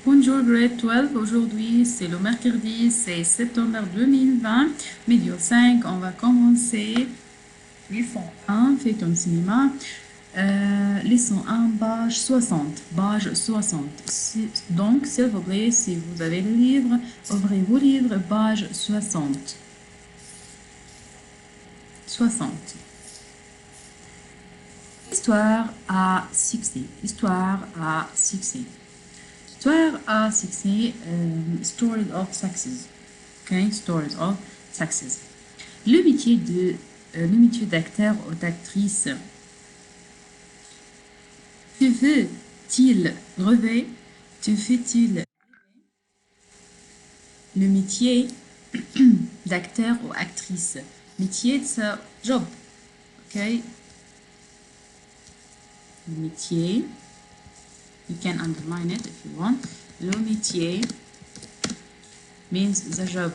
Bonjour grade 12, aujourd'hui c'est le mercredi, c'est septembre 2020, médio 5, on va commencer leçon 1, fait comme cinéma, leçon 1, page 60, page 60. Donc s'il vous plaît, si vous avez le livre, ouvrez vos livres, page 60. 60. Histoire à succès, histoire à succès. Histoire à succès, stories of success. Okay, stories of success. Le métier d'acteur ou d'actrice. Te veut-il rêver? Te fait-il le métier d'acteur ou actrice? Métier, c'est job. Okay, le métier. You can underline it if you want. Le métier means the job.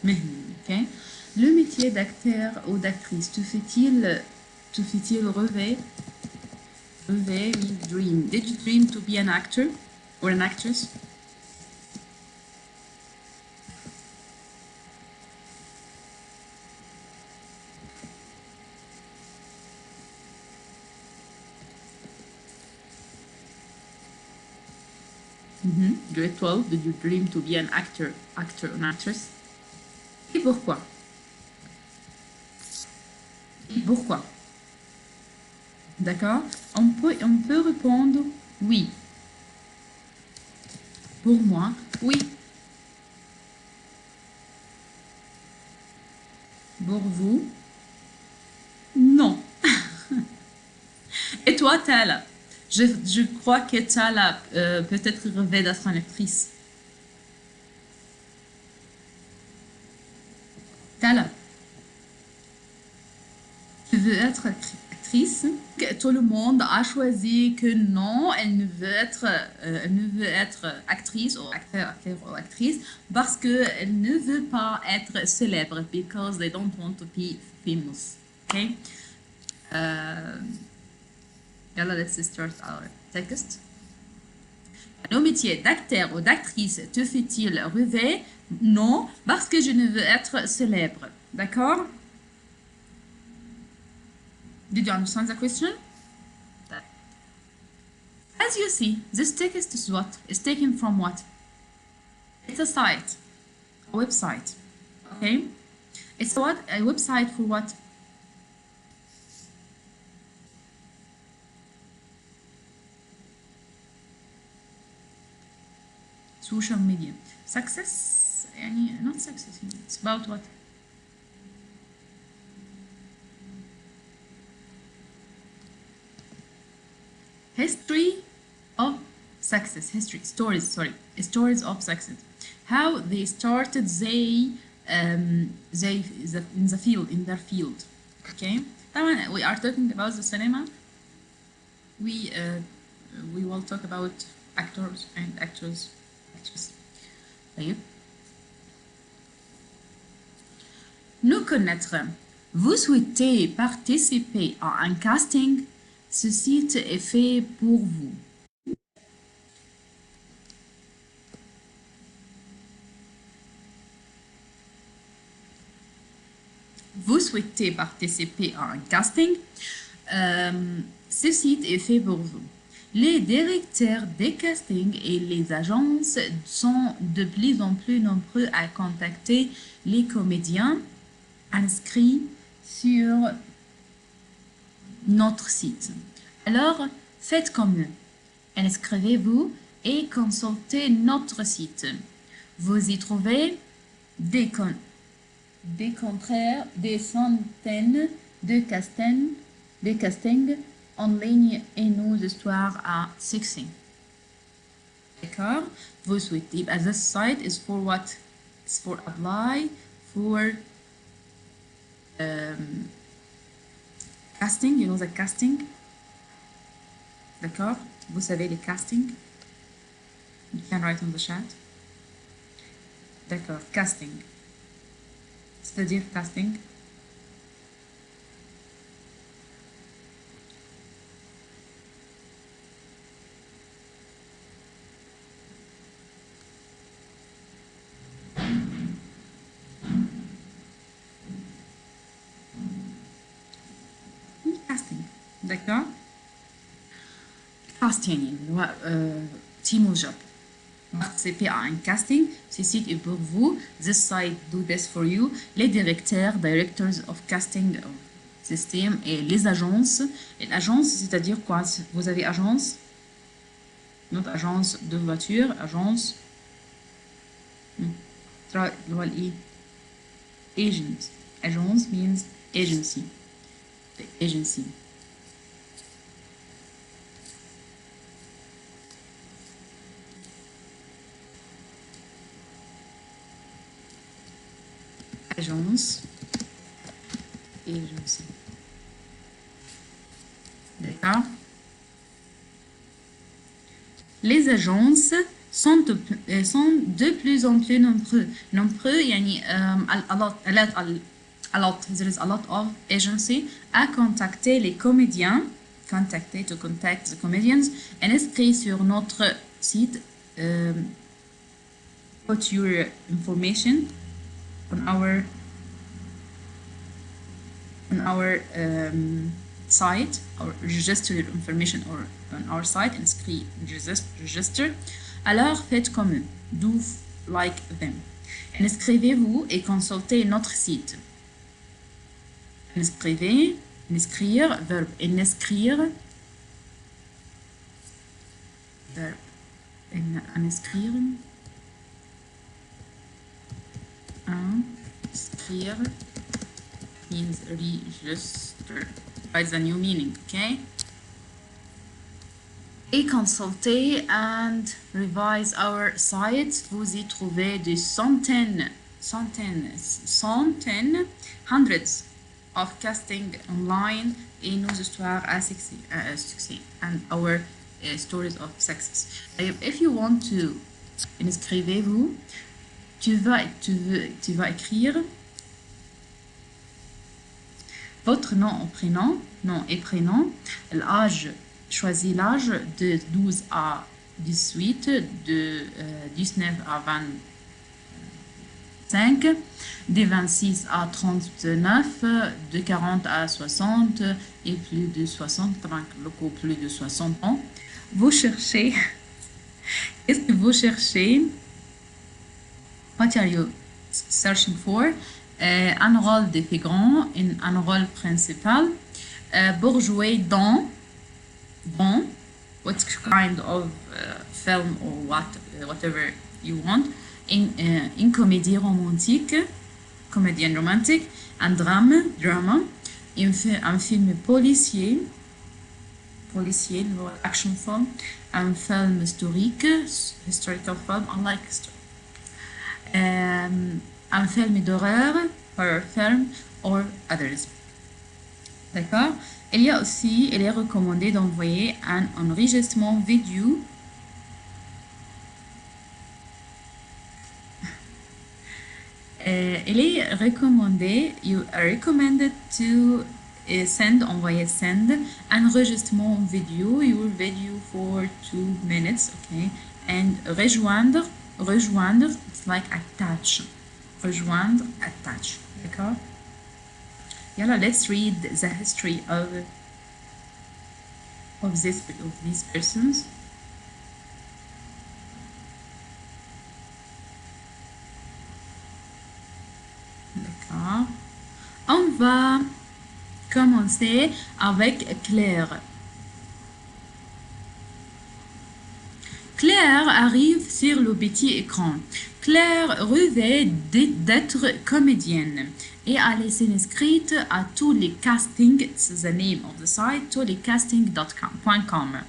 Okay? Le métier d'acteur ou d'actrice te fait-il rêver? Rêver means dream. Did you dream to be an actor or an actress? Grade 12, did you dream to be an actor or an actress? Et pourquoi? Et pourquoi? D'accord? On peut répondre oui. Pour moi, oui. Pour vous, non. Et toi, Tala? Je crois que Tala peut-être rêvé d'être une actrice. Tala, tu veux être actrice? Tout le monde a choisi que non, elle ne veut être actrice ou acteur ou actrice parce qu'elle ne veut pas être célèbre because they don't want to be famous. Okay? Yalla, let's start our text. Le métier d'acteur ou d'actrice te fait-il rêver? Non, parce que je ne veux être célèbre. D'accord? Did you understand the question? As you see, this text is what? Is taken from what? It's a site, a website. Okay? It's what? A website for what? Social media. Success, يعني not success. It's about what? History of success. History, stories, sorry. Stories of success. How they started, they in the field, in their field. Okay? طبعا we are talking about the cinema. We will talk about actors and actors. طيب. Nous connaître. Vous souhaitez participer à un casting? Ce site est fait pour vous. Vous souhaitez participer à un casting? Ce site est fait pour vous. Les directeurs des castings et les agences sont de plus en plus nombreux à contacter les comédiens inscrits sur notre site. Alors, faites comme eux. Inscrivez-vous et consultez notre site. Vous y trouvez des centaines de castings en ligne et nos histoires à succès. D'accord? Vous souhaitez. This site is for what? It's for apply for casting. You know the casting? D'accord? Vous savez les castings? You can write on the chat. D'accord, casting. C'est-à-dire casting. D'accord. Casting, team job. Participer à un casting, ce site est pour vous. This site do this for you. Les directeurs, directors of casting system et les agences. Et l'agence, c'est-à-dire quoi? Vous avez agence, notre agence de voiture, agence. Agent. Agence means agency. The agency. Agence. Agency. D'accord. Les agences sont de plus en plus nombreux يعني there is a lot of agency à contacter les comédiens, to contact the comedians, inscrits sur notre site. Put your information on our site, or register your information on our site, inscrit, register. Alors faites comme eux, do like them. Inscrivez-vous et consultez notre site. Inscrire, verbe inscrire, verbe inscrire, inscrire means register, provides a new meaning, okay? Et consulter and revise our site. Vous y trouvez des centaines, hundreds of casting online et nos histoires à succès and our stories of success. If you want to, inscrivez-vous. Tu vas écrire votre nom et prénom, l'âge, choisis l'âge de 12 à 18, de 19 à 25, de 26 à 39, de 40 à 60 et plus de 60, locaux plus de 60 ans. Vous cherchez, qu'est-ce que vous cherchez? What are you searching for? Un rôle de figurant, un rôle principal. Pour jouer dans what kind of film or whatever you want. Une comédie romantique, comédienne romantique. Un drama. Un film policier, action film. Un film historique, historical film. I like history. Un film d'horreur, horror film, or others. D'accord? Il est recommandé d'envoyer un enregistrement vidéo. Il est recommandé, you are recommended to send un enregistrement vidéo, your video for 2 minutes, okay? And rejoindre, it's like attach. Rejoindre, attach. D'accord? Yalla, let's read the history of these persons. D'accord. On va commencer avec Claire. Claire arrive sur le petit écran. Claire rêvait d'être comédienne et elle est inscrite à tous les castings, c'est the name of the site, tous les castings.com.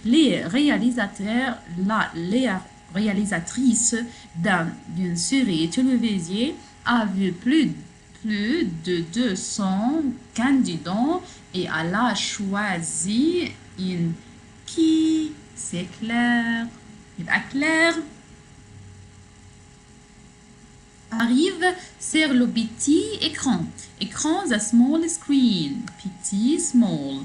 Les réalisatrices d'une série télévisée a vu plus de 200 candidats et elle a choisi une qui c'est Claire. Claire arrive sur le petit écran. Écran, the small screen. Petit, small.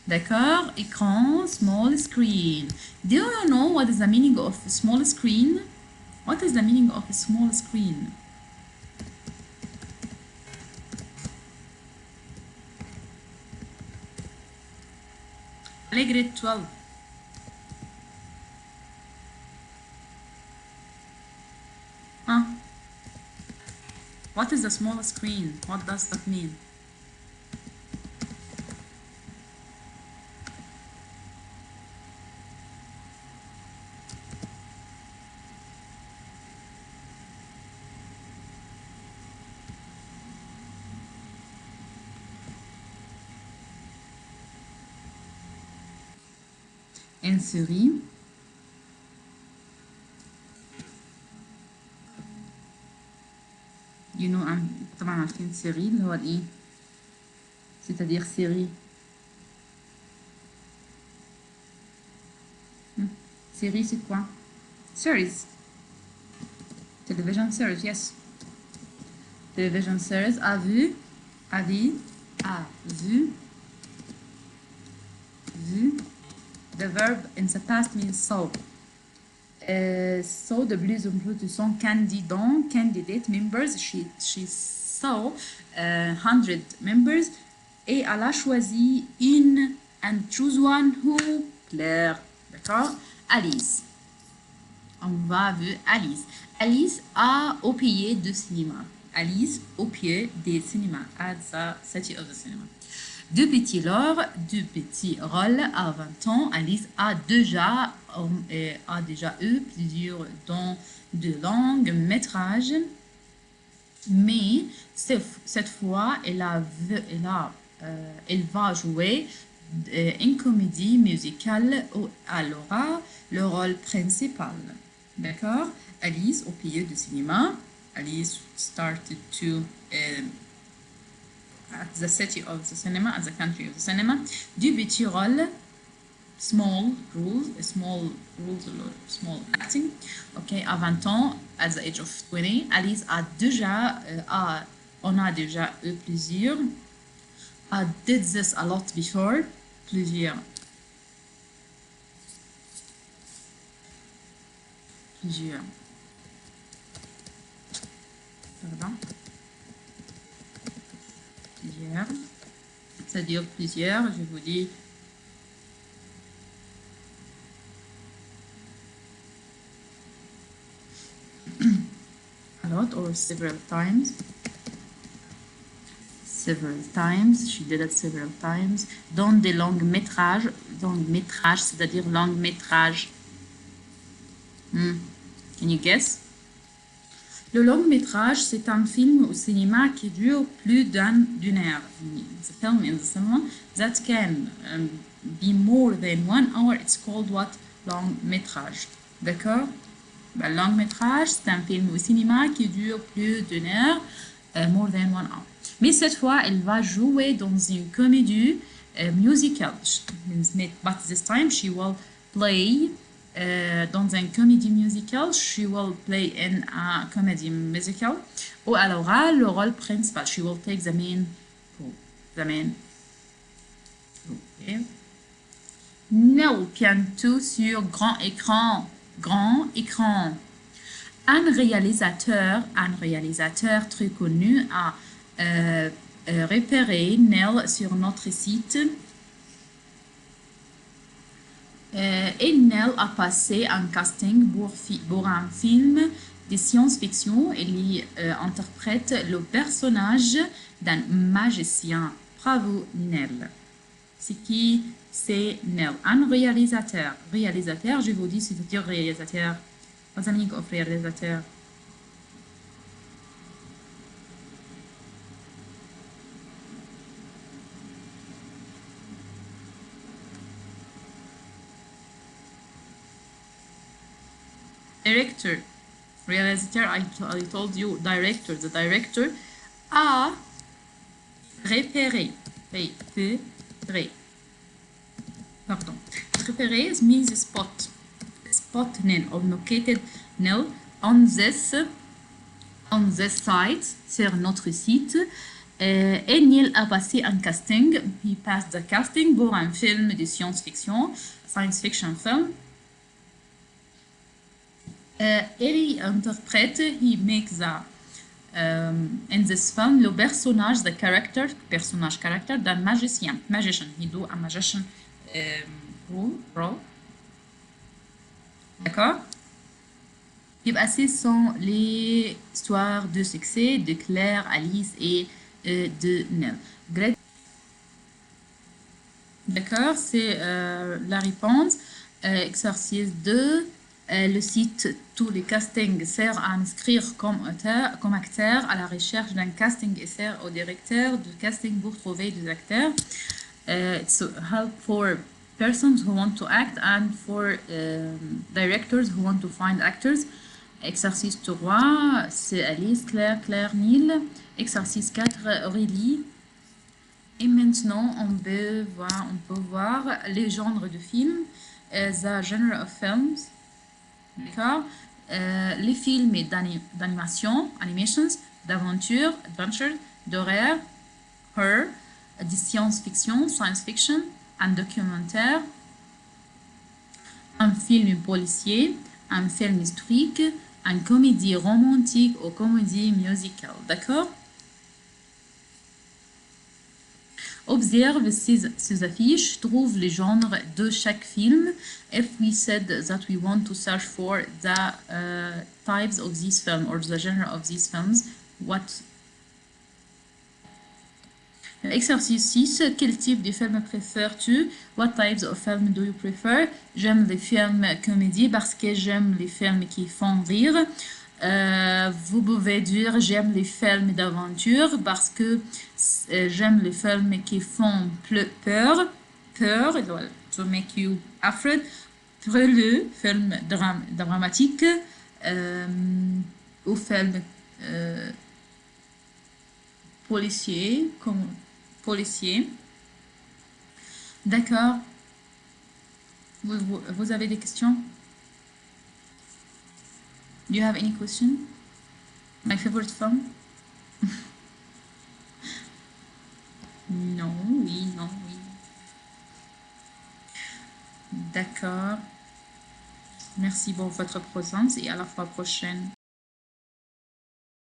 D'accord? Écran, small screen. Do you know what is the meaning of small screen? What is the meaning of a small screen? allez, grade 12. Huh? What is the small screen? What does that mean? Une série. You know, طبعا عارفين série اللي هو الايه؟ c'est-à-dire série. Série, c'est quoi? Series. Television series, yes. Television series, a vu, a dit, a vu, vu. The verb in the past means saw. Saw de plus en plus de son candidats, candidate members. She saw 100 members et elle a choisi une and choose one who? Claire. D'accord? Alice. On va ver Alice. Alice a au pied de cinéma. Alice au pied des cinémas. At the city of the cinema. Deux petits rôles à 20 ans. Alice a déjà eu plusieurs dons de longs métrages. Mais cette fois, elle va jouer une comédie musicale où elle aura le rôle principal. D'accord? Alice au pied du cinéma. Alice started to at the city of the cinema, at the country of the cinema. Du petit rôle, small acting. Ok, à 20 ans, at the age of 20, Alice on a déjà eu plusieurs. I did this a lot before. Plusieurs. Pardon. Plusieurs. Ça dure plusieurs, je vous dis. A lot or several times. Several times, she did it several times. Dans des longs métrages, c'est-à-dire long métrage. Can you guess? Le long métrage, c'est un film au cinéma qui dure plus d'une heure. The film in the cinema that can be more than 1 hour. It's called what? Long métrage. D'accord? Ben, long métrage, c'est un film au cinéma qui dure plus d'une heure, more than 1 hour. Mais cette fois, elle va jouer dans une comédie musicale. But this time, she will play dans une comédie musicale. She will play in a comedy musical. Où elle aura le rôle principal. She will take the main role. Okay. Nel Pianto sur grand écran. Un réalisateur très connu a repéré Nell sur notre site. Et Nell a passé un casting pour un film de science-fiction. Elle y interprète le personnage d'un magicien. Bravo Nell. C'est qui? C'est Nell. Un réalisateur. Réalisateur, je vous dis, c'est-à-dire réalisateur. What's the meaning of réalisateur? Director. Réalisateur, I told you, director. The director a repéré. Pardon. Repéré means spot. Spot Nell or located Nell on this site, sur notre site. Et Nell a passé un casting. He passed the casting pour un film de science-fiction, science fiction film. Il interprète, he makes in this film le personnage, the character d'un magicien. Magician, he do a magician role. D'accord? يبقى ce sont les histoires de succès de Claire, Alice et de Nell. D'accord, c'est la réponse. Exercice 2. Le site Tous les castings sert à inscrire comme acteur à la recherche d'un casting et sert au directeur de casting pour trouver des acteurs. It's help for persons who want to act and for directors who want to find actors. Exercice 3, c'est Alice, Claire, Neil. Exercice 4, Aurélie. Et maintenant, on peut voir les genres de films, the genre of films, d'accord? Les films d'animation, animations, d'aventure, adventure, d'horreur, horror, de science-fiction, science fiction, un documentaire, un film policier, un film historique, une comédie romantique ou comédie musicale, d'accord? Observe ces affiches, trouve les genres de chaque film. If we said that we want to search for the types of these films or the genre of these films, what? Exercice 6. Quel type de film préfères-tu? What types of film do you prefer? J'aime les films comédie parce que j'aime les films qui font rire. Vous pouvez dire j'aime les films d'aventure parce que j'aime les films qui font peur, to make you afraid. Pour le film dramatique ou film policier, comme policier. D'accord. Vous avez des questions? Do you have any question? My favorite film? Non, oui, non, oui. D'accord. Merci pour votre présence et à la fois prochaine.